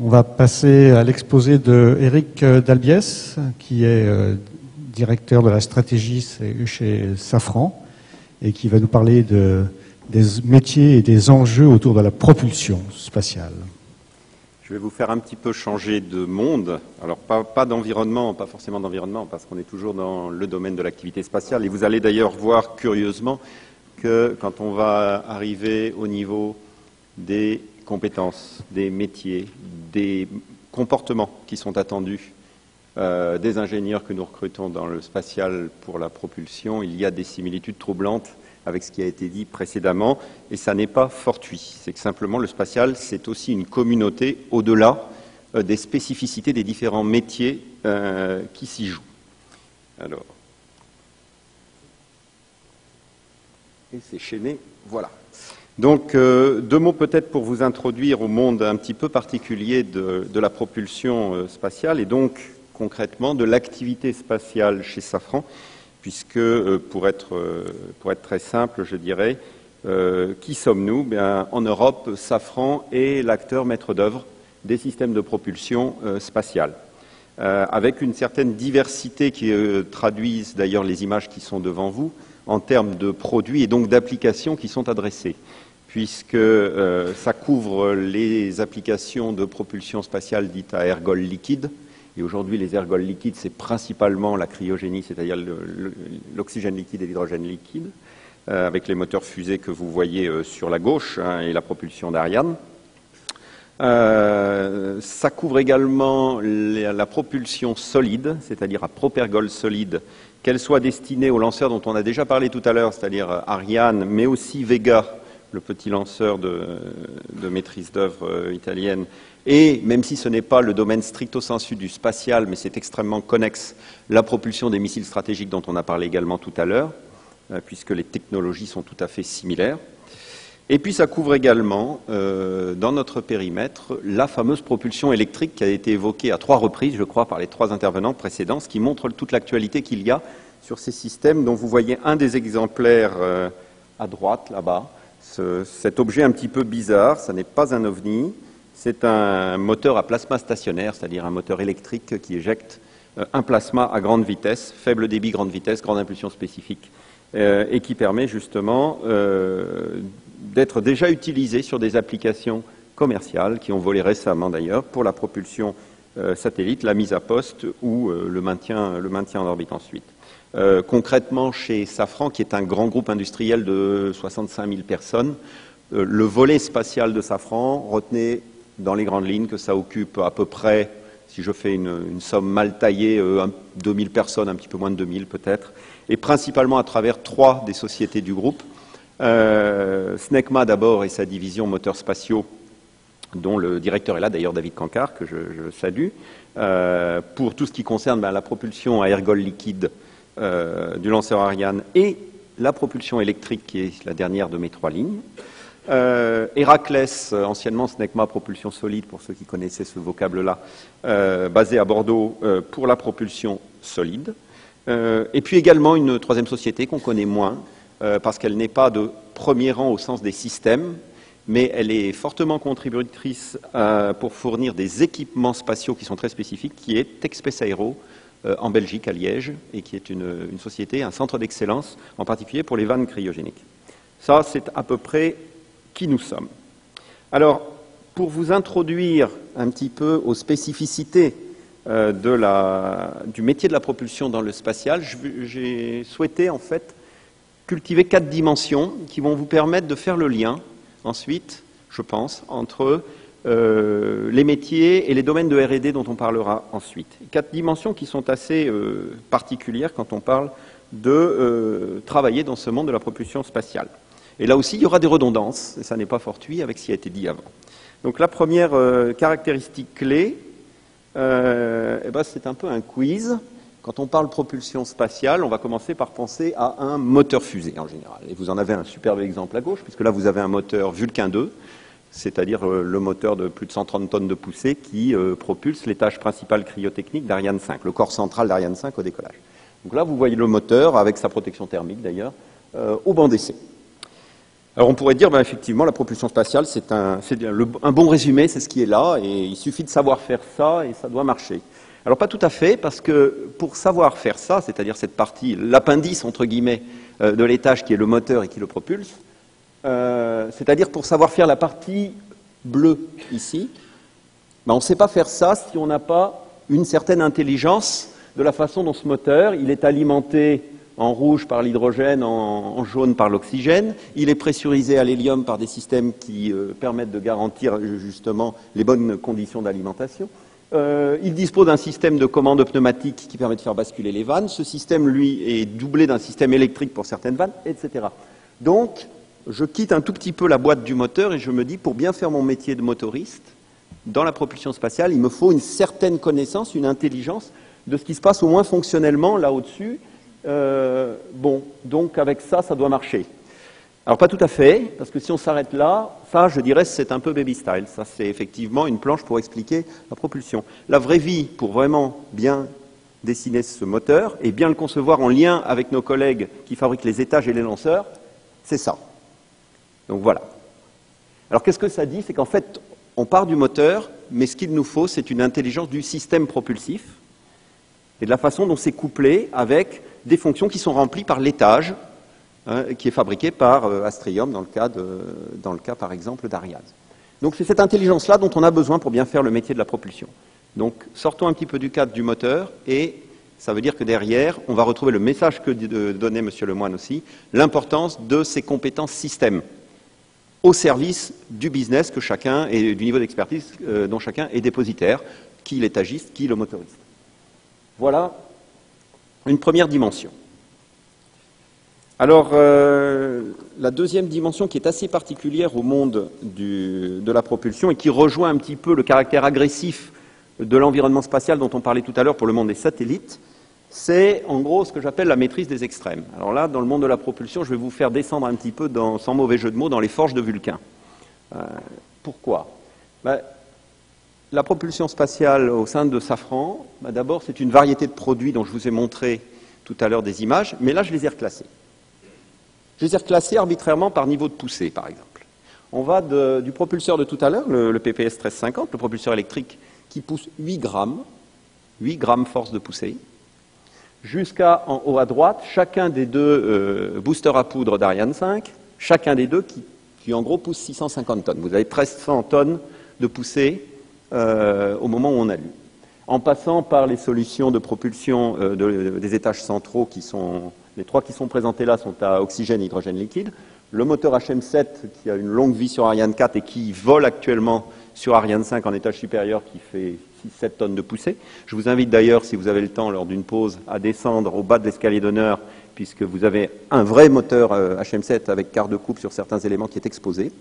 On va passer à l'exposé de Éric Dalbiès, qui est directeur de la stratégie chez Safran et qui va nous parler des métiers et des enjeux autour de la propulsion spatiale. Je vais vous faire un petit peu changer de monde. Alors, pas d'environnement, pas forcément d'environnement, parce qu'on est toujours dans le domaine de l'activité spatiale. Et vous allez d'ailleurs voir curieusement que quand on va arriver au niveau des compétences, des métiers, des comportements qui sont attendus des ingénieurs que nous recrutons dans le spatial pour la propulsion, il y a des similitudes troublantes avec ce qui a été dit précédemment, et ça n'est pas fortuit. C'est que simplement le spatial, c'est aussi une communauté au-delà des spécificités des différents métiers qui s'y jouent. Alors, et c'est chaîné, voilà. Donc, deux mots peut-être pour vous introduire au monde un petit peu particulier de la propulsion spatiale et donc concrètement de l'activité spatiale chez Safran, puisque pour être très simple, je dirais, qui sommes-nous? Bien, en Europe, Safran est l'acteur maître d'œuvre des systèmes de propulsion spatiale, avec une certaine diversité qui traduisent d'ailleurs les images qui sont devant vous en termes de produits et donc d'applications qui sont adressées, puisque ça couvre les applications de propulsion spatiale dites à ergol liquide. Et aujourd'hui, les ergols liquides, c'est principalement la cryogénie, c'est-à-dire l'oxygène liquide et l'hydrogène liquide, avec les moteurs fusées que vous voyez sur la gauche et la propulsion d'Ariane. Ça couvre également la propulsion solide, c'est-à-dire à propergol solide, qu'elle soit destinée aux lanceurs dont on a déjà parlé tout à l'heure, c'est-à-dire Ariane, mais aussi Vega, le petit lanceur de maîtrise d'œuvre italienne. Et même si ce n'est pas le domaine stricto sensu du spatial, mais c'est extrêmement connexe, la propulsion des missiles stratégiques dont on a parlé également tout à l'heure, puisque les technologies sont tout à fait similaires. Et puis ça couvre également, dans notre périmètre, la fameuse propulsion électrique qui a été évoquée à 3 reprises, je crois, par les 3 intervenants précédents, ce qui montre toute l'actualité qu'il y a sur ces systèmes dont vous voyez un des exemplaires à droite, là-bas. Cet objet un petit peu bizarre, ça n'est pas un ovni, c'est un moteur à plasma stationnaire, c'est-à-dire un moteur électrique qui éjecte un plasma à grande vitesse, faible débit, grande vitesse, grande impulsion spécifique, et qui permet justement d'être déjà utilisé sur des applications commerciales qui ont volé récemment d'ailleurs pour la propulsion satellite, la mise à poste ou le maintien en orbite ensuite. Concrètement, chez Safran, qui est un grand groupe industriel de 65 000 personnes, le volet spatial de Safran, retenez dans les grandes lignes que ça occupe à peu près, si je fais une somme mal taillée, 2000 personnes, un petit peu moins de 2000 peut-être, et principalement à travers 3 des sociétés du groupe. Snecma d'abord et sa division moteurs spatiaux, dont le directeur est là d'ailleurs, David Cancard, que je salue, pour tout ce qui concerne la propulsion à ergol liquide du lanceur Ariane et la propulsion électrique qui est la dernière de mes 3 lignes. Héraclès, anciennement Snecma propulsion solide pour ceux qui connaissaient ce vocable-là, basé à Bordeaux pour la propulsion solide. Et puis également une 3e société qu'on connaît moins parce qu'elle n'est pas de premier rang au sens des systèmes, mais elle est fortement contributrice pour fournir des équipements spatiaux qui sont très spécifiques, qui est Techspace Aero, en Belgique, à Liège, et qui est une société, un centre d'excellence, en particulier pour les vannes cryogéniques. Ça, c'est à peu près qui nous sommes. Alors, pour vous introduire un petit peu aux spécificités du métier de la propulsion dans le spatial, j'ai souhaité en fait cultiver 4 dimensions qui vont vous permettre de faire le lien, ensuite, je pense, entre les métiers et les domaines de R&D dont on parlera ensuite. 4 dimensions qui sont assez particulières quand on parle de travailler dans ce monde de la propulsion spatiale. Et là aussi, il y aura des redondances, et ça n'est pas fortuit avec ce qui a été dit avant. Donc la première caractéristique clé, c'est un peu un quiz. Quand on parle propulsion spatiale, on va commencer par penser à un moteur fusée en général. Et vous en avez un superbe exemple à gauche, puisque là vous avez un moteur Vulcain 2, c'est-à-dire le moteur de plus de 130 tonnes de poussée qui propulse les tâches principales cryotechniques d'Ariane 5, le corps central d'Ariane 5 au décollage. Donc là, vous voyez le moteur, avec sa protection thermique d'ailleurs, au banc d'essai. Alors on pourrait dire, ben, effectivement, la propulsion spatiale, c'est un bon résumé, c'est ce qui est là, et il suffit de savoir faire ça, et ça doit marcher. Alors pas tout à fait, parce que pour savoir faire ça, c'est-à-dire cette partie, l'appendice, entre guillemets, de l'étage qui est le moteur et qui le propulse, c'est-à-dire pour savoir faire la partie bleue ici, ben, on ne sait pas faire ça si on n'a pas une certaine intelligence de la façon dont ce moteur, il est alimenté en rouge par l'hydrogène, en jaune par l'oxygène. Il est pressurisé à l'hélium par des systèmes qui permettent de garantir justement les bonnes conditions d'alimentation. Il dispose d'un système de commande pneumatique qui permet de faire basculer les vannes. Ce système, lui, est doublé d'un système électrique pour certaines vannes, etc. Donc, je quitte un tout petit peu la boîte du moteur et je me dis, pour bien faire mon métier de motoriste, dans la propulsion spatiale, il me faut une certaine connaissance, une intelligence de ce qui se passe au moins fonctionnellement là au-dessus. Bon, donc avec ça, ça doit marcher. Alors pas tout à fait, parce que si on s'arrête là, ça, je dirais, c'est un peu baby style. Ça, c'est effectivement une planche pour expliquer la propulsion. La vraie vie, pour vraiment bien dessiner ce moteur et bien le concevoir en lien avec nos collègues qui fabriquent les étages et les lanceurs, c'est ça. Donc voilà. Alors qu'est-ce que ça dit? C'est qu'en fait, on part du moteur, mais ce qu'il nous faut, c'est une intelligence du système propulsif et de la façon dont c'est couplé avec des fonctions qui sont remplies par l'étage, qui est fabriqué par Astrium dans le cas par exemple d'Ariane. Donc c'est cette intelligence-là dont on a besoin pour bien faire le métier de la propulsion. Donc sortons un petit peu du cadre du moteur et ça veut dire que derrière, on va retrouver le message que donnait M. Lemoine aussi, l'importance de ces compétences système au service du business que chacun et du niveau d'expertise dont chacun est dépositaire, qui l'étagiste, qui le motoriste. Voilà une première dimension. Alors, la deuxième dimension qui est assez particulière au monde de la propulsion et qui rejoint un petit peu le caractère agressif de l'environnement spatial dont on parlait tout à l'heure pour le monde des satellites, c'est en gros ce que j'appelle la maîtrise des extrêmes. Alors là, dans le monde de la propulsion, je vais vous faire descendre un petit peu, sans mauvais jeu de mots, dans les forges de Vulcain. Pourquoi? La propulsion spatiale au sein de Safran, d'abord, c'est une variété de produits dont je vous ai montré tout à l'heure des images, mais là, je les ai reclassés. Je les ai reclassés arbitrairement par niveau de poussée, par exemple. On va du propulseur de tout à l'heure, le PPS 1350, le propulseur électrique qui pousse 8 grammes force de poussée, jusqu'à en haut à droite, chacun des deux boosters à poudre d'Ariane 5, chacun des deux qui en gros pousse 650 tonnes. Vous avez 1300 tonnes de poussée au moment où on allume. En passant par les solutions de propulsion des étages centraux qui sont... Les 3 qui sont présentés là sont à oxygène et hydrogène liquide. Le moteur HM7 qui a une longue vie sur Ariane 4 et qui vole actuellement sur Ariane 5 en étage supérieur qui fait 6-7 tonnes de poussée. Je vous invite d'ailleurs, si vous avez le temps lors d'une pause, à descendre au bas de l'escalier d'honneur puisque vous avez un vrai moteur HM7 avec quart de coupe sur certains éléments qui est exposé.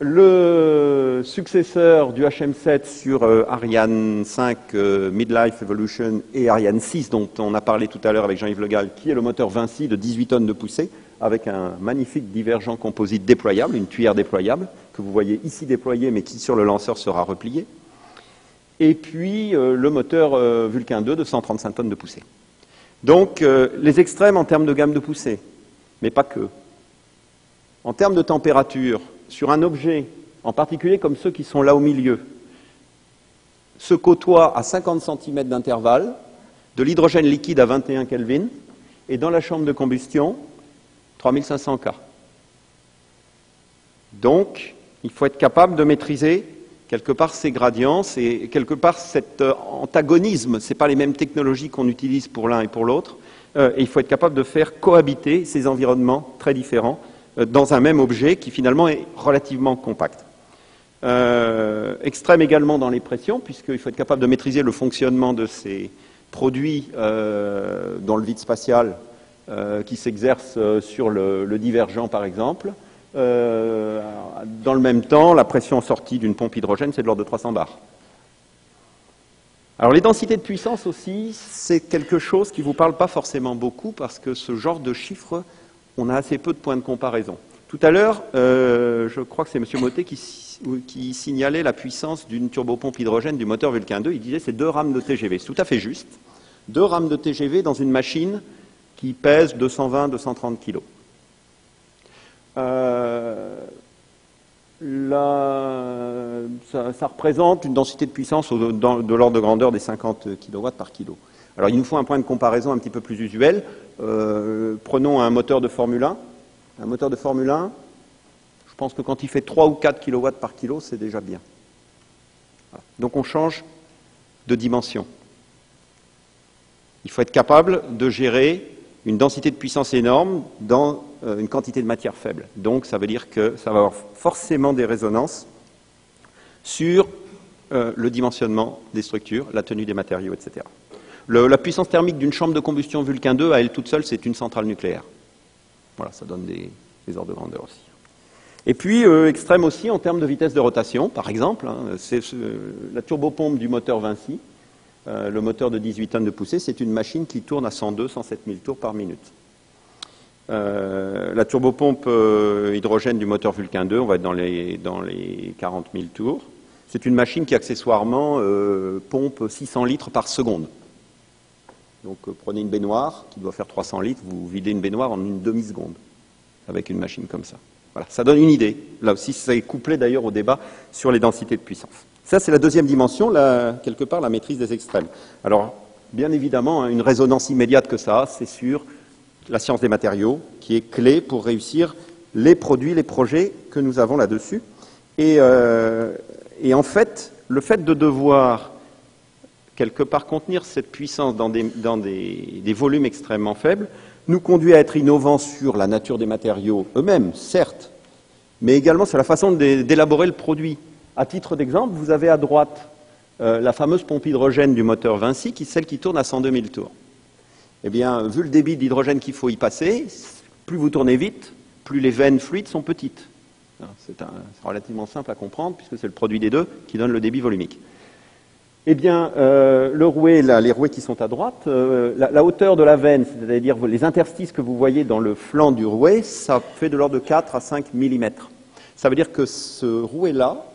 Le successeur du HM7 sur Ariane 5 Midlife Evolution et Ariane 6 dont on a parlé tout à l'heure avec Jean-Yves Le Gall, qui est le moteur Vinci de 18 tonnes de poussée avec un magnifique divergent composite déployable, une tuyère déployable que vous voyez ici déployée mais qui sur le lanceur sera repliée. Et puis le moteur Vulcain 2 de 135 tonnes de poussée. Donc les extrêmes en termes de gamme de poussée, mais pas que. En termes de température, sur un objet, en particulier comme ceux qui sont là au milieu, se côtoient à 50 cm d'intervalle, de l'hydrogène liquide à 21 Kelvin, et dans la chambre de combustion, 3500 K. Donc, il faut être capable de maîtriser quelque part ces gradients, et quelque part cet antagonisme. Ce n'est pas les mêmes technologies qu'on utilise pour l'un et pour l'autre, et il faut être capable de faire cohabiter ces environnements très différents dans un même objet qui finalement est relativement compact. Extrême également dans les pressions, puisqu'il faut être capable de maîtriser le fonctionnement de ces produits dans le vide spatial qui s'exercent sur le divergent par exemple. Dans le même temps, la pression sortie d'une pompe hydrogène, c'est de l'ordre de 300 bars. Alors les densités de puissance aussi, c'est quelque chose qui ne vous parle pas forcément beaucoup, parce que ce genre de chiffres, on a assez peu de points de comparaison. Tout à l'heure, je crois que c'est M. Mottet qui signalait la puissance d'une turbopompe hydrogène du moteur Vulcain 2. Il disait c'est 2 rames de TGV. C'est tout à fait juste. 2 rames de TGV dans une machine qui pèse 220-230 kg. Ça représente une densité de puissance de l'ordre de grandeur des 50 kW par kilo. Alors il nous faut un point de comparaison un petit peu plus usuel. Prenons un moteur de Formule 1. Un moteur de Formule 1, je pense que quand il fait 3 ou 4 kW par kilo, c'est déjà bien. Voilà. Donc on change de dimension. Il faut être capable de gérer une densité de puissance énorme dans une quantité de matière faible. Donc ça veut dire que ça va avoir forcément des résonances sur le dimensionnement des structures, la tenue des matériaux, etc. La puissance thermique d'une chambre de combustion Vulcain 2, à elle toute seule, c'est une centrale nucléaire. Voilà, ça donne des ordres de grandeur aussi. Et puis, extrême aussi en termes de vitesse de rotation, par exemple, hein, c'est la turbopompe du moteur Vinci, le moteur de 18 tonnes de poussée, c'est une machine qui tourne à 102-107 000 tours par minute. La turbopompe hydrogène du moteur Vulcain 2, on va être dans les 40 000 tours. C'est une machine qui, accessoirement, pompe 600 litres par seconde. Donc, prenez une baignoire qui doit faire 300 litres, vous videz une baignoire en une demi-seconde avec une machine comme ça. Voilà, ça donne une idée. Là aussi, ça est couplé d'ailleurs au débat sur les densités de puissance. Ça, c'est la deuxième dimension, quelque part, la maîtrise des extrêmes. Alors, bien évidemment, une résonance immédiate que ça a, c'est sur la science des matériaux, qui est clé pour réussir les produits, les projets que nous avons là-dessus. Et en fait, le fait de devoir quelque part contenir cette puissance dans des volumes extrêmement faibles nous conduit à être innovants sur la nature des matériaux eux-mêmes, certes, mais également sur la façon d'élaborer le produit. À titre d'exemple, vous avez à droite la fameuse pompe hydrogène du moteur Vinci, celle qui tourne à 102 000 tours. Eh bien, vu le débit d'hydrogène qu'il faut y passer, plus vous tournez vite, plus les veines fluides sont petites. C'est relativement simple à comprendre, puisque c'est le produit des deux qui donne le débit volumique. Eh bien, le rouet, les rouets qui sont à droite, la hauteur de la veine, c'est-à-dire les interstices que vous voyez dans le flanc du rouet, ça fait de l'ordre de 4 à 5 mm. Ça veut dire que ce rouet-là,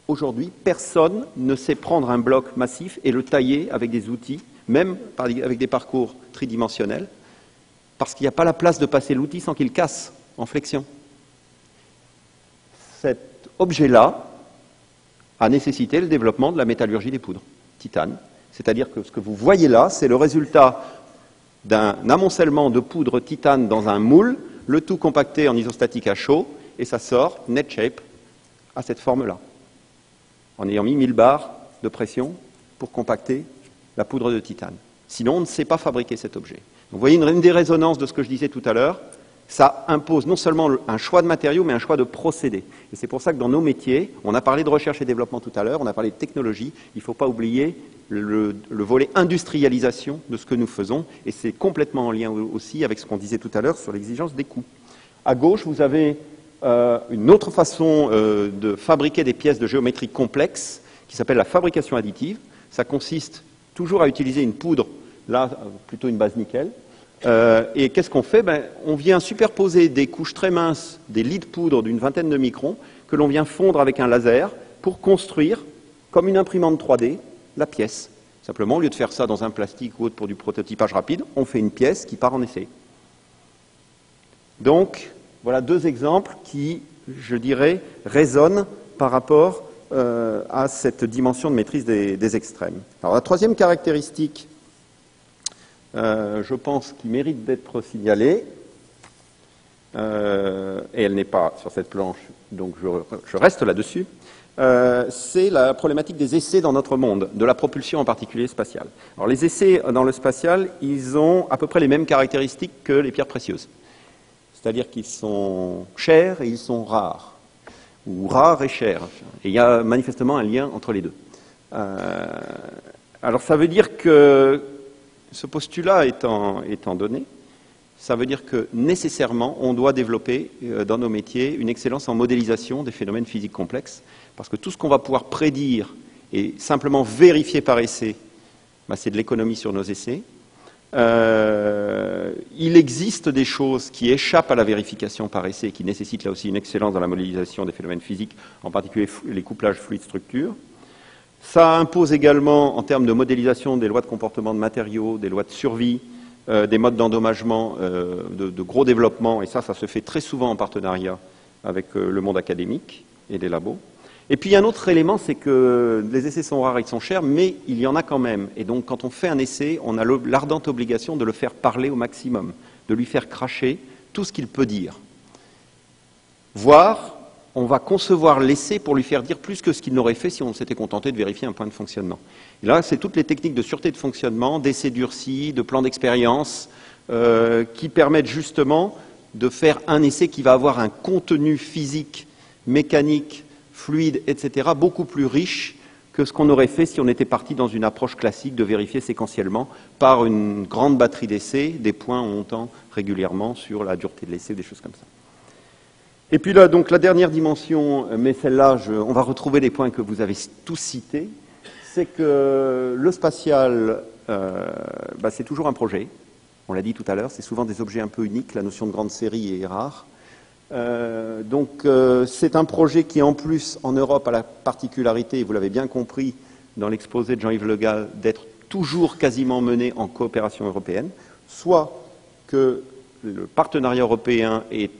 aujourd'hui, personne ne sait prendre un bloc massif et le tailler avec des outils, même avec des parcours tridimensionnels, parce qu'il n'y a pas la place de passer l'outil sans qu'il casse en flexion. Cet objet-là a nécessité le développement de la métallurgie des poudres, titane. C'est-à-dire que ce que vous voyez là, c'est le résultat d'un amoncellement de poudre titane dans un moule, le tout compacté en isostatique à chaud, et ça sort, net shape, à cette forme-là, en ayant mis 1000 bars de pression pour compacter la poudre de titane. Sinon, on ne sait pas fabriquer cet objet. Donc, vous voyez une des résonances de ce que je disais tout à l'heure, ça impose non seulement un choix de matériaux, mais un choix de procédés. Et c'est pour ça que dans nos métiers, on a parlé de recherche et développement tout à l'heure, on a parlé de technologie, il ne faut pas oublier le volet industrialisation de ce que nous faisons, et c'est complètement en lien aussi avec ce qu'on disait tout à l'heure sur l'exigence des coûts. À gauche, vous avez une autre façon de fabriquer des pièces de géométrie complexes, qui s'appelle la fabrication additive. Ça consiste toujours à utiliser une poudre, là plutôt une base nickel. Et qu'est-ce qu'on fait? On vient superposer des couches très minces, des lits de poudre d'une vingtaine de microns, que l'on vient fondre avec un laser pour construire, comme une imprimante 3D, la pièce. Simplement, au lieu de faire ça dans un plastique ou autre pour du prototypage rapide, on fait une pièce qui part en essai. Donc, voilà deux exemples qui, je dirais, résonnent par rapport à cette dimension de maîtrise des extrêmes. Alors, la troisième caractéristique, je pense, qui mérite d'être signalée, et elle n'est pas sur cette planche, donc je reste là-dessus, c'est la problématique des essais dans notre monde, de la propulsion en particulier spatiale. Alors les essais dans le spatial, ils ont à peu près les mêmes caractéristiques que les pierres précieuses. C'est-à-dire qu'ils sont chers et ils sont rares, ou rares et chers. Et il y a manifestement un lien entre les deux. Alors ça veut dire que ce postulat étant donné, ça veut dire que nécessairement on doit développer dans nos métiers une excellence en modélisation des phénomènes physiques complexes, parce que tout ce qu'on va pouvoir prédire et simplement vérifier par essai, c'est de l'économie sur nos essais. Il existe des choses qui échappent à la vérification par essai et qui nécessitent là aussi une excellence dans la modélisation des phénomènes physiques, en particulier les couplages fluides-structures. Ça impose également, en termes de modélisation, des lois de comportement de matériaux, des lois de survie, des modes d'endommagement de gros développement, et ça se fait très souvent en partenariat avec le monde académique et les labos. Et puis, il y a un autre élément, c'est que les essais sont rares, ils sont chers, mais il y en a quand même. Et donc, quand on fait un essai, on a l'ardente obligation de le faire parler au maximum, de lui faire cracher tout ce qu'il peut dire. Voire, on va concevoir l'essai pour lui faire dire plus que ce qu'il n'aurait fait si on s'était contenté de vérifier un point de fonctionnement. Et là, c'est toutes les techniques de sûreté de fonctionnement, d'essais durcis, de plans d'expérience, qui permettent justement de faire un essai qui va avoir un contenu physique, mécanique, fluide, etc., beaucoup plus riche que ce qu'on aurait fait si on était parti dans une approche classique de vérifier séquentiellement par une grande batterie d'essais, des points montant régulièrement sur la dureté de l'essai, des choses comme ça. Et puis là, donc, la dernière dimension, mais celle-là, on va retrouver les points que vous avez tous cités, c'est que le spatial, c'est toujours un projet. On l'a dit tout à l'heure, c'est souvent des objets un peu uniques, la notion de grande série est rare. C'est un projet qui, en plus, en Europe, a la particularité, et vous l'avez bien compris dans l'exposé de Jean-Yves Le Gall, d'être toujours quasiment mené en coopération européenne, soit que le partenariat européen est,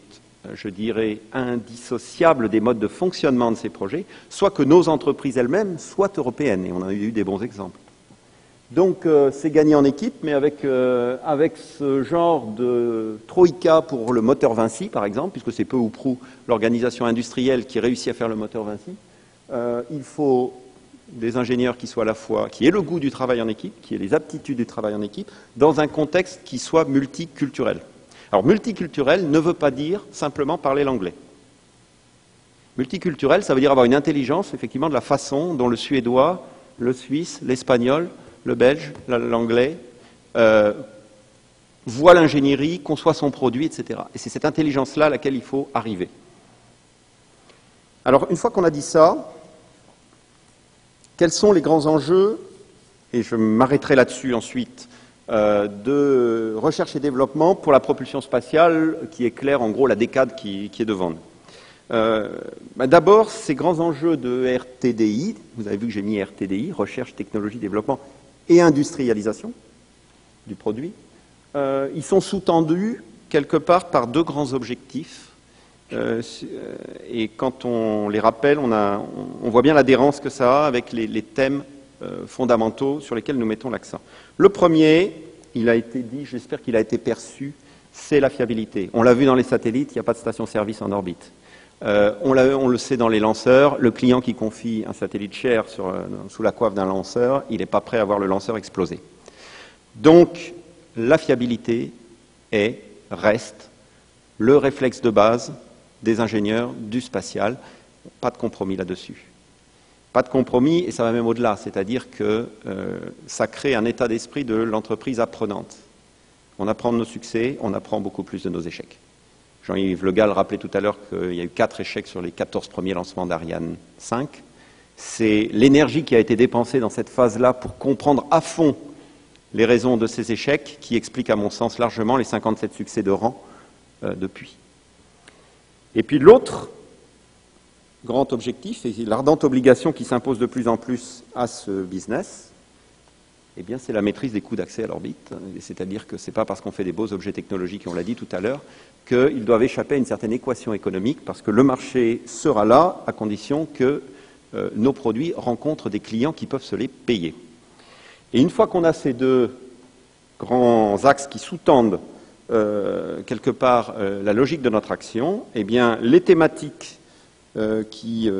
je dirais, indissociable des modes de fonctionnement de ces projets, soit que nos entreprises elles-mêmes soient européennes, et on a eu des bons exemples. Donc c'est gagné en équipe, mais avec ce genre de troïka pour le moteur Vinci, par exemple, puisque c'est peu ou prou l'organisation industrielle qui réussit à faire le moteur Vinci, il faut des ingénieurs qui soient à la fois, qui aient le goût du travail en équipe, qui aient les aptitudes du travail en équipe, dans un contexte qui soit multiculturel. Alors multiculturel ne veut pas dire simplement parler l'anglais. Multiculturel, ça veut dire avoir une intelligence, effectivement, de la façon dont le suédois, le suisse, l'espagnol, le belge, l'anglais, voit l'ingénierie, conçoit son produit, etc. Et c'est cette intelligence-là à laquelle il faut arriver. Alors, une fois qu'on a dit ça, quels sont les grands enjeux, et je m'arrêterai là-dessus ensuite, de recherche et développement pour la propulsion spatiale qui éclaire en gros la décade qui est devant nous. D'abord, ces grands enjeux de RTDI, vous avez vu que j'ai mis RTDI, recherche, technologie, développement, et industrialisation du produit, ils sont sous-tendus quelque part par deux grands objectifs. Et quand on les rappelle, on voit bien l'adhérence que ça a avec les thèmes fondamentaux sur lesquels nous mettons l'accent. Le premier, il a été dit, j'espère qu'il a été perçu, c'est la fiabilité. On l'a vu dans les satellites, il n'y a pas de station-service en orbite. On le sait dans les lanceurs, le client qui confie un satellite cher sous la coiffe d'un lanceur, il n'est pas prêt à voir le lanceur exploser. Donc, la fiabilité reste le réflexe de base des ingénieurs du spatial. Pas de compromis là-dessus. Pas de compromis, et ça va même au-delà, c'est-à-dire que ça crée un état d'esprit de l'entreprise apprenante. On apprend de nos succès, on apprend beaucoup plus de nos échecs. Jean-Yves Le Gall rappelait tout à l'heure qu'il y a eu 4 échecs sur les 14 premiers lancements d'Ariane 5. C'est l'énergie qui a été dépensée dans cette phase-là pour comprendre à fond les raisons de ces échecs qui expliquent, à mon sens, largement les 57 succès de rang depuis. Et puis l'autre grand objectif, et l'ardente obligation qui s'impose de plus en plus à ce business, eh bien, c'est la maîtrise des coûts d'accès à l'orbite. C'est-à-dire que ce n'est pas parce qu'on fait des beaux objets technologiques, on l'a dit tout à l'heure, qu'ils doivent échapper à une certaine équation économique, parce que le marché sera là à condition que nos produits rencontrent des clients qui peuvent se les payer. Et une fois qu'on a ces deux grands axes qui sous-tendent quelque part la logique de notre action, eh bien, les thématiques qui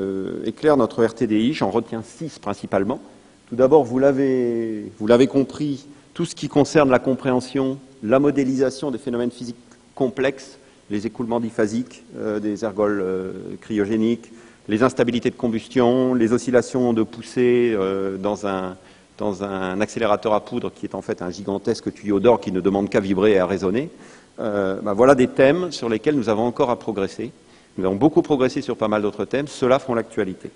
éclairent notre RTDI, j'en retiens 6 principalement. Tout d'abord, vous l'avez compris, tout ce qui concerne la compréhension, la modélisation des phénomènes physiques complexes, les écoulements diphasiques des ergols cryogéniques, les instabilités de combustion, les oscillations de poussée dans un accélérateur à poudre qui est en fait un gigantesque tuyau d'or qui ne demande qu'à vibrer et à résonner. Voilà des thèmes sur lesquels nous avons encore à progresser. Nous avons beaucoup progressé sur pas mal d'autres thèmes, ceux-là font l'actualité.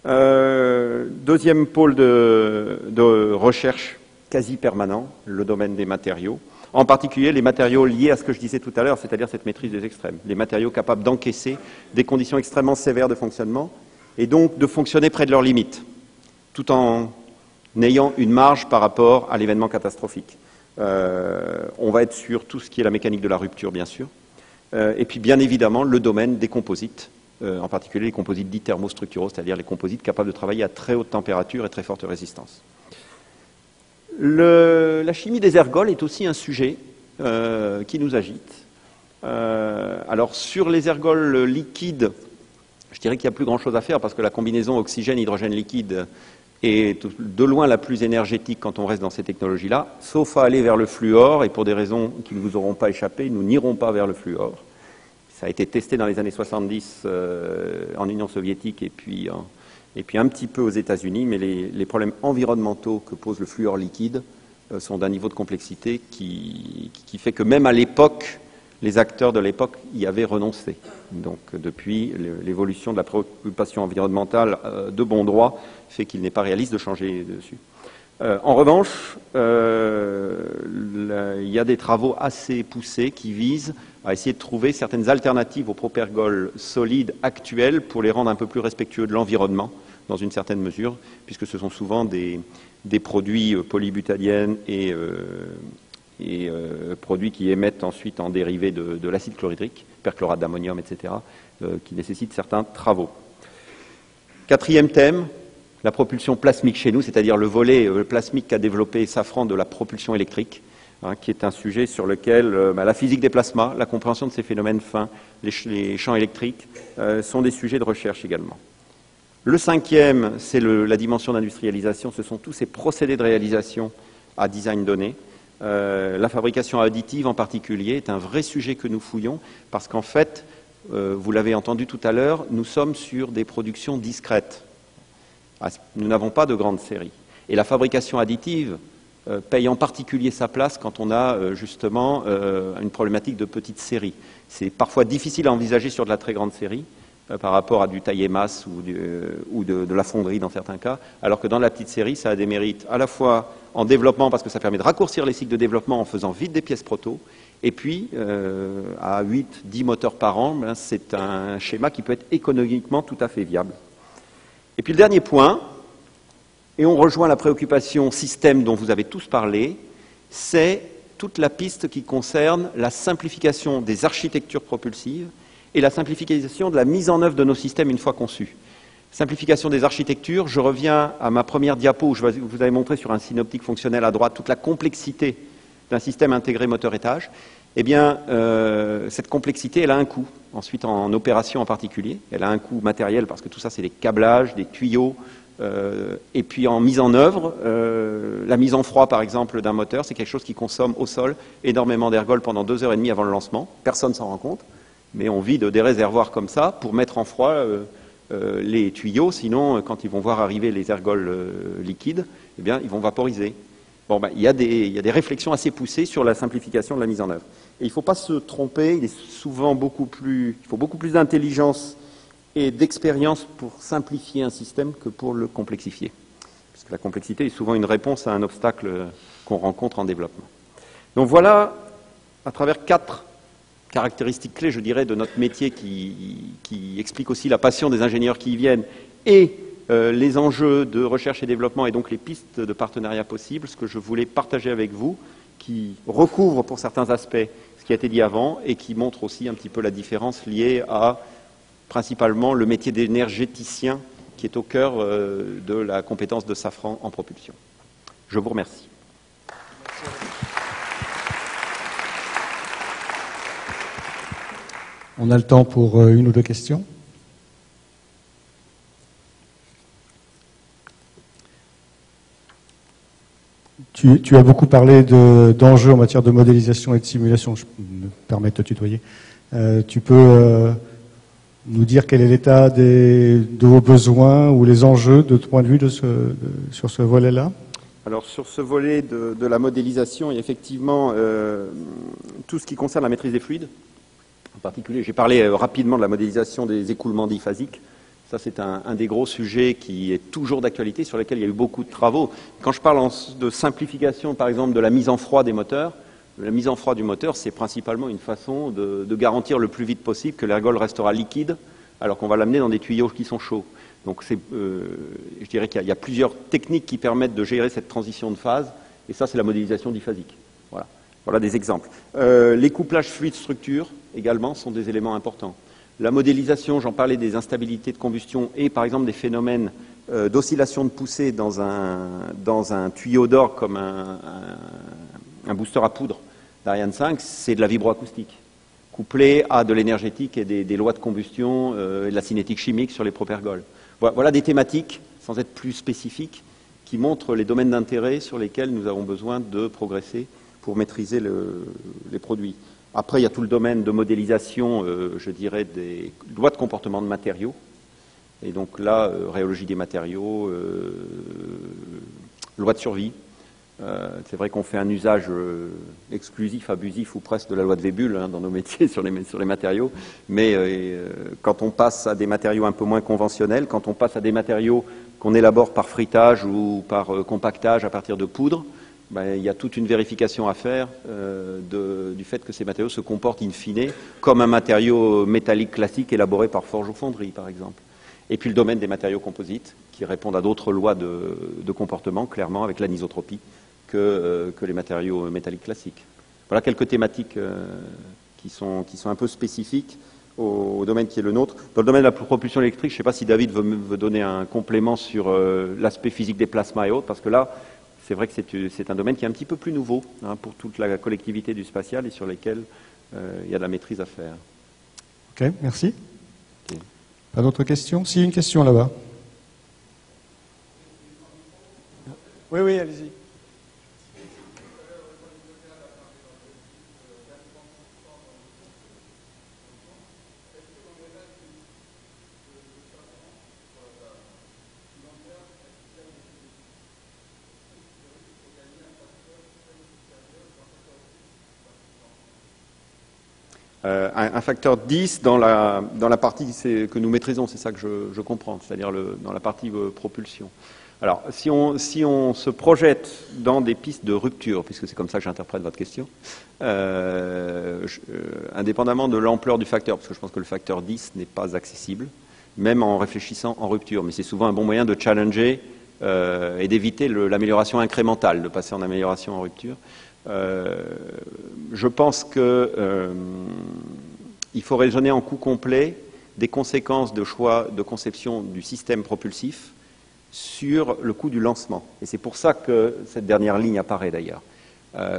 Deuxième pôle de recherche quasi permanent, le domaine des matériaux. En particulier les matériaux liés à ce que je disais tout à l'heure, c'est-à-dire cette maîtrise des extrêmes. Les matériaux capables d'encaisser des conditions extrêmement sévères de fonctionnement et donc de fonctionner près de leurs limites, tout en ayant une marge par rapport à l'événement catastrophique. On va être sur tout ce qui est la mécanique de la rupture, bien sûr. Et puis, bien évidemment, le domaine des composites, en particulier les composites dits thermostructuraux, c'est-à-dire les composites capables de travailler à très haute température et très forte résistance. La chimie des ergols est aussi un sujet qui nous agite. Alors, sur les ergols liquides, je dirais qu'il n'y a plus grand-chose à faire parce que la combinaison oxygène-hydrogène liquide est de loin la plus énergétique quand on reste dans ces technologies-là, sauf à aller vers le fluor, et pour des raisons qui ne vous auront pas échappé, nous n'irons pas vers le fluor. Ça a été testé dans les années 70 en Union soviétique et puis un petit peu aux États-Unis, mais les problèmes environnementaux que pose le fluor liquide sont d'un niveau de complexité qui fait que même à l'époque, les acteurs de l'époque y avaient renoncé. Donc depuis, l'évolution de la préoccupation environnementale de bon droit fait qu'il n'est pas réaliste de changer dessus. En revanche, il y a des travaux assez poussés qui visent à essayer de trouver certaines alternatives aux propergols solides actuels pour les rendre un peu plus respectueux de l'environnement, dans une certaine mesure, puisque ce sont souvent des produits polybutadiènes et produits qui émettent ensuite en dérivé de l'acide chlorhydrique, perchlorate d'ammonium, etc., qui nécessitent certains travaux. Quatrième thème, la propulsion plasmique chez nous, c'est-à-dire le volet plasmique qu'a développé Safran de la propulsion électrique, qui est un sujet sur lequel la physique des plasmas, la compréhension de ces phénomènes fins, les champs électriques, sont des sujets de recherche également. Le cinquième, c'est la dimension d'industrialisation, ce sont tous ces procédés de réalisation à design donné. La fabrication additive en particulier est un vrai sujet que nous fouillons parce qu'en fait, vous l'avez entendu tout à l'heure, nous sommes sur des productions discrètes. Nous n'avons pas de grande série. Et la fabrication additive paye en particulier sa place quand on a justement une problématique de petite série. C'est parfois difficile à envisager sur de la très grande série par rapport à du taillé-masse ou de la fonderie dans certains cas, alors que dans la petite série, ça a des mérites à la fois en développement parce que ça permet de raccourcir les cycles de développement en faisant vite des pièces proto, et puis à 8-10 moteurs par an, c'est un schéma qui peut être économiquement tout à fait viable. Et puis le dernier point, et on rejoint la préoccupation système dont vous avez tous parlé, c'est toute la piste qui concerne la simplification des architectures propulsives et la simplification de la mise en œuvre de nos systèmes une fois conçus. Simplification des architectures, je reviens à ma première diapo où je vous avais montré sur un synoptique fonctionnel à droite toute la complexité d'un système intégré moteur-étage. Eh bien, cette complexité, elle a un coût. Ensuite, en opération en particulier, elle a un coût matériel parce que tout ça, c'est des câblages, des tuyaux. Et puis en mise en œuvre, la mise en froid, par exemple, d'un moteur, c'est quelque chose qui consomme au sol énormément d'ergols pendant 2h30 avant le lancement. Personne ne s'en rend compte, mais on vide des réservoirs comme ça pour mettre en froid les tuyaux. Sinon, quand ils vont voir arriver les ergols liquides, eh bien, ils vont vaporiser. Bon, il y a des réflexions assez poussées sur la simplification de la mise en œuvre. Et il ne faut pas se tromper, il faut beaucoup plus d'intelligence et d'expérience pour simplifier un système que pour le complexifier. Parce que la complexité est souvent une réponse à un obstacle qu'on rencontre en développement. Donc voilà, à travers 4 caractéristiques clés, je dirais, de notre métier qui expliquent aussi la passion des ingénieurs qui y viennent et les enjeux de recherche et développement et donc les pistes de partenariat possibles, ce que je voulais partager avec vous, qui recouvre pour certains aspects ce qui a été dit avant et qui montre aussi un petit peu la différence liée à principalement le métier d'énergéticien qui est au cœur de la compétence de Safran en propulsion. Je vous remercie. On a le temps pour une ou deux questions. Tu as beaucoup parlé d'enjeux en matière de modélisation et de simulation. Je me permets de te tutoyer. Tu peux nous dire quel est l'état de vos besoins ou les enjeux de ton point de vue sur ce volet-là? Alors sur ce volet de la modélisation, il y a effectivement tout ce qui concerne la maîtrise des fluides. En particulier, j'ai parlé rapidement de la modélisation des écoulements diphasiques. Ça, c'est un des gros sujets qui est toujours d'actualité, sur lequel il y a eu beaucoup de travaux. Quand je parle de simplification, par exemple, de la mise en froid des moteurs, la mise en froid du moteur, c'est principalement une façon de garantir le plus vite possible que l'ergol restera liquide, alors qu'on va l'amener dans des tuyaux qui sont chauds. Donc, je dirais qu'il y a plusieurs techniques qui permettent de gérer cette transition de phase, et ça, c'est la modélisation diphasique. Voilà des exemples. Les couplages fluide-structure, également, sont des éléments importants. La modélisation, j'en parlais, des instabilités de combustion et, par exemple, des phénomènes d'oscillation de poussée dans un tuyau d'or comme un booster à poudre d'Ariane 5, c'est de la vibroacoustique, couplé à de l'énergétique et des lois de combustion et de la cinétique chimique sur les propergols. Voilà des thématiques, sans être plus spécifiques, qui montrent les domaines d'intérêt sur lesquels nous avons besoin de progresser pour maîtriser les produits. Après, il y a tout le domaine de modélisation, je dirais, des lois de comportement de matériaux. Et donc là, rhéologie des matériaux, loi de survie. C'est vrai qu'on fait un usage exclusif, abusif ou presque de la loi de Vébule dans nos métiers sur les matériaux. Mais quand on passe à des matériaux un peu moins conventionnels, quand on passe à des matériaux qu'on élabore par fritage ou par compactage à partir de poudre, il y a toute une vérification à faire du fait que ces matériaux se comportent in fine comme un matériau métallique classique élaboré par forge ou fonderie, par exemple. Et puis le domaine des matériaux composites, qui répondent à d'autres lois de comportement, clairement, avec l'anisotropie, que les matériaux métalliques classiques. Voilà quelques thématiques qui sont un peu spécifiques au domaine qui est le nôtre. Dans le domaine de la propulsion électrique, je ne sais pas si David veut donner un complément sur l'aspect physique des plasmas et autres, parce que là, c'est vrai que c'est un domaine qui est un petit peu plus nouveau pour toute la collectivité du spatial et sur lesquels il y a de la maîtrise à faire. Ok, merci. Okay. Pas d'autres questions? Si, une question là-bas. Oui, allez-y. Un facteur 10 dans la partie que nous maîtrisons, c'est ça que je comprends, c'est-à-dire dans la partie propulsion. Alors, si on se projette dans des pistes de rupture, puisque c'est comme ça que j'interprète votre question, indépendamment de l'ampleur du facteur, parce que je pense que le facteur 10 n'est pas accessible, même en réfléchissant en rupture, mais c'est souvent un bon moyen de challenger et d'éviter l'amélioration incrémentale, de passer en amélioration en rupture. Je pense qu'il faut raisonner en coût complet des conséquences de choix de conception du système propulsif sur le coût du lancement. Et c'est pour ça que cette dernière ligne apparaît d'ailleurs.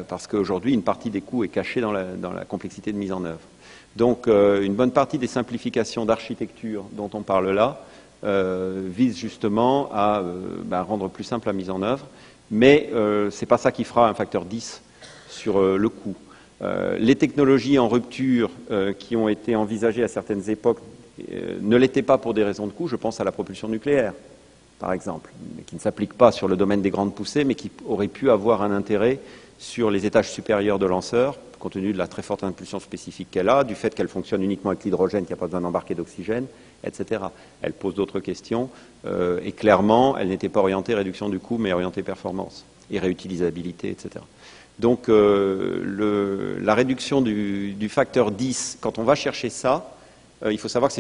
Parce qu'aujourd'hui, une partie des coûts est cachée dans la complexité de mise en œuvre. Donc, une bonne partie des simplifications d'architecture dont on parle là vise justement à rendre plus simple la mise en œuvre. Mais ce n'est pas ça qui fera un facteur 10 sur le coût. Les technologies en rupture qui ont été envisagées à certaines époques ne l'étaient pas pour des raisons de coût. Je pense à la propulsion nucléaire, par exemple, mais qui ne s'applique pas sur le domaine des grandes poussées, mais qui aurait pu avoir un intérêt sur les étages supérieurs de lanceurs, compte tenu de la très forte impulsion spécifique qu'elle a, du fait qu'elle fonctionne uniquement avec l'hydrogène, qu'il n'y a pas besoin d'embarquer d'oxygène, etc. Elle pose d'autres questions, et clairement, elle n'était pas orientée réduction du coût, mais orientée performance et réutilisabilité, etc. Donc, la réduction du facteur 10, quand on va chercher ça, il faut savoir que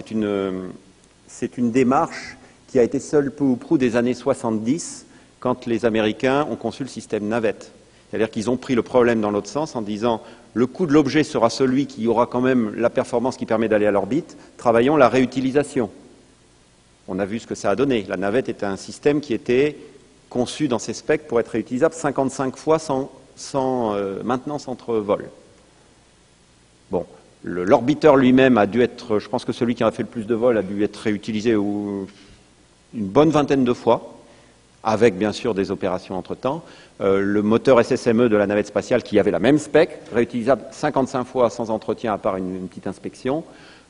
c'est une démarche qui a été seule peu ou prou des années 70, quand les Américains ont conçu le système navette. C'est-à-dire qu'ils ont pris le problème dans l'autre sens en disant le coût de l'objet sera celui qui aura quand même la performance qui permet d'aller à l'orbite, travaillons la réutilisation. On a vu ce que ça a donné. La navette était un système qui était conçu dans ses specs pour être réutilisable 55 fois sans maintenance entre vols. Bon, l'orbiteur lui-même a dû être, je pense que celui qui a fait le plus de vols a dû être réutilisé une bonne vingtaine de fois, avec bien sûr des opérations entre-temps. Le moteur SSME de la navette spatiale, qui avait la même spec, réutilisable 55 fois sans entretien à part une petite inspection,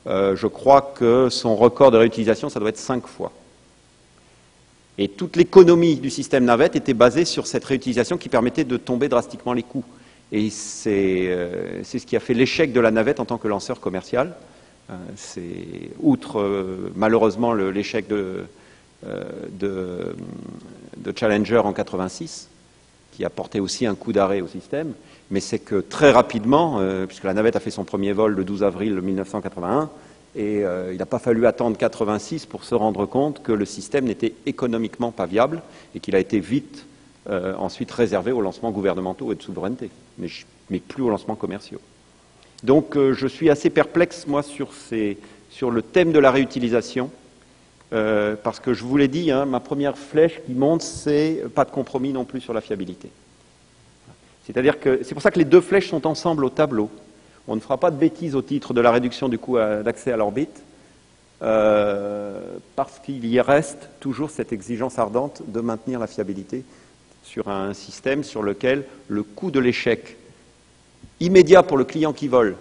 je crois que son record de réutilisation, ça doit être 5 fois. Et toute l'économie du système navette était basée sur cette réutilisation qui permettait de tomber drastiquement les coûts. Et c'est ce qui a fait l'échec de la navette en tant que lanceur commercial. C'est outre malheureusement l'échec de Challenger en 86, qui a porté aussi un coup d'arrêt au système, mais c'est que très rapidement, puisque la navette a fait son premier vol le 12 avril 1981, et il n'a pas fallu attendre 86 pour se rendre compte que le système n'était économiquement pas viable et qu'il a été vite ensuite réservés aux lancements gouvernementaux et de souveraineté, mais plus aux lancements commerciaux. Donc je suis assez perplexe, moi, sur le thème de la réutilisation, parce que je vous l'ai dit, hein, ma première flèche qui monte, c'est pas de compromis non plus sur la fiabilité. C'est-à-dire que c'est pour ça que les deux flèches sont ensemble au tableau. On ne fera pas de bêtises au titre de la réduction du coût d'accès à l'orbite, parce qu'il y reste toujours cette exigence ardente de maintenir la fiabilité sur un système sur lequel le coût de l'échec immédiat pour le client qui vole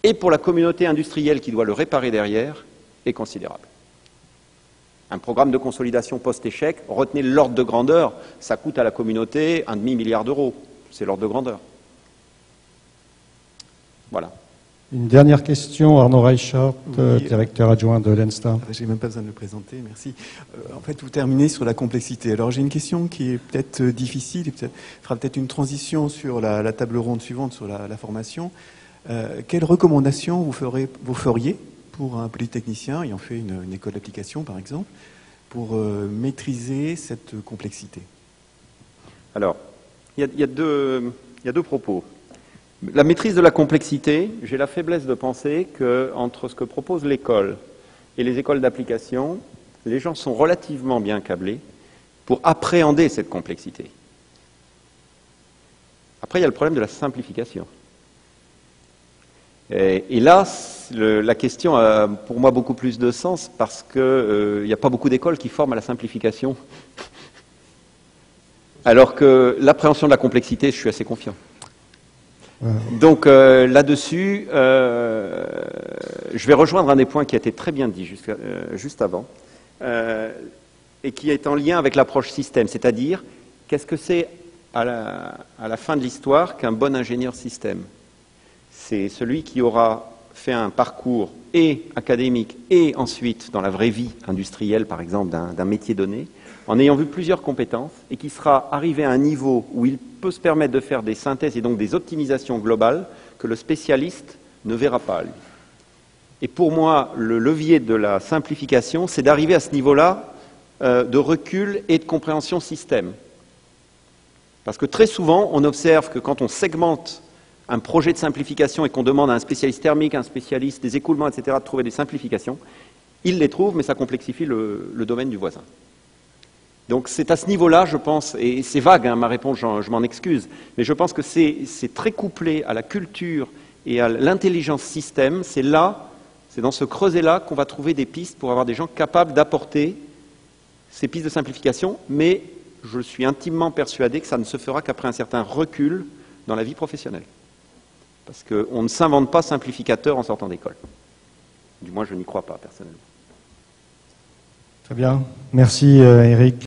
et pour la communauté industrielle qui doit le réparer derrière est considérable. Un programme de consolidation post-échec, retenez l'ordre de grandeur, ça coûte à la communauté 1,5 milliard d'euros. C'est l'ordre de grandeur. Voilà. Une dernière question, Arnaud Reichart, Oui. directeur adjoint de l'ENSTA. J'ai même pas besoin de le présenter, merci. En fait, vous terminez sur la complexité. Alors, j'ai une question qui est peut-être difficile, et fera peut-être une transition sur la table ronde suivante, sur la formation. Quelles recommandations vous feriez pour un polytechnicien ayant fait une école d'application, par exemple, pour maîtriser cette complexité? Alors, il y a deux propos. La maîtrise de la complexité, j'ai la faiblesse de penser qu'entre ce que propose l'école et les écoles d'application, les gens sont relativement bien câblés pour appréhender cette complexité. Après, il y a le problème de la simplification. Et là, la question a pour moi beaucoup plus de sens parce qu'il n'y a pas beaucoup d'écoles qui forment à la simplification. Alors que l'appréhension de la complexité, je suis assez confiant. Donc là-dessus, je vais rejoindre un des points qui a été très bien dit juste avant, et qui est en lien avec l'approche système, c'est-à-dire qu'est-ce que c'est à la fin de l'histoire qu'un bon ingénieur système? C'est celui qui aura fait un parcours et académique et ensuite dans la vraie vie industrielle, par exemple, d'un métier donné, en ayant vu plusieurs compétences et qui sera arrivé à un niveau où il peut se permettre de faire des synthèses et donc des optimisations globales que le spécialiste ne verra pas, lui. Et pour moi, le levier de la simplification, c'est d'arriver à ce niveau-là de recul et de compréhension système. Parce que très souvent, on observe que quand on segmente un projet de simplification et qu'on demande à un spécialiste thermique, à un spécialiste des écoulements, etc., de trouver des simplifications, il les trouve, mais ça complexifie le domaine du voisin. Donc c'est à ce niveau-là, je pense, et c'est vague, hein, ma réponse, je m'en excuse, mais je pense que c'est très couplé à la culture et à l'intelligence système. C'est dans ce creuset-là qu'on va trouver des pistes pour avoir des gens capables d'apporter ces pistes de simplification, mais je suis intimement persuadé que ça ne se fera qu'après un certain recul dans la vie professionnelle. Parce qu'on ne s'invente pas simplificateur en sortant d'école. Du moins, je n'y crois pas, personnellement. Très bien. Merci, Eric.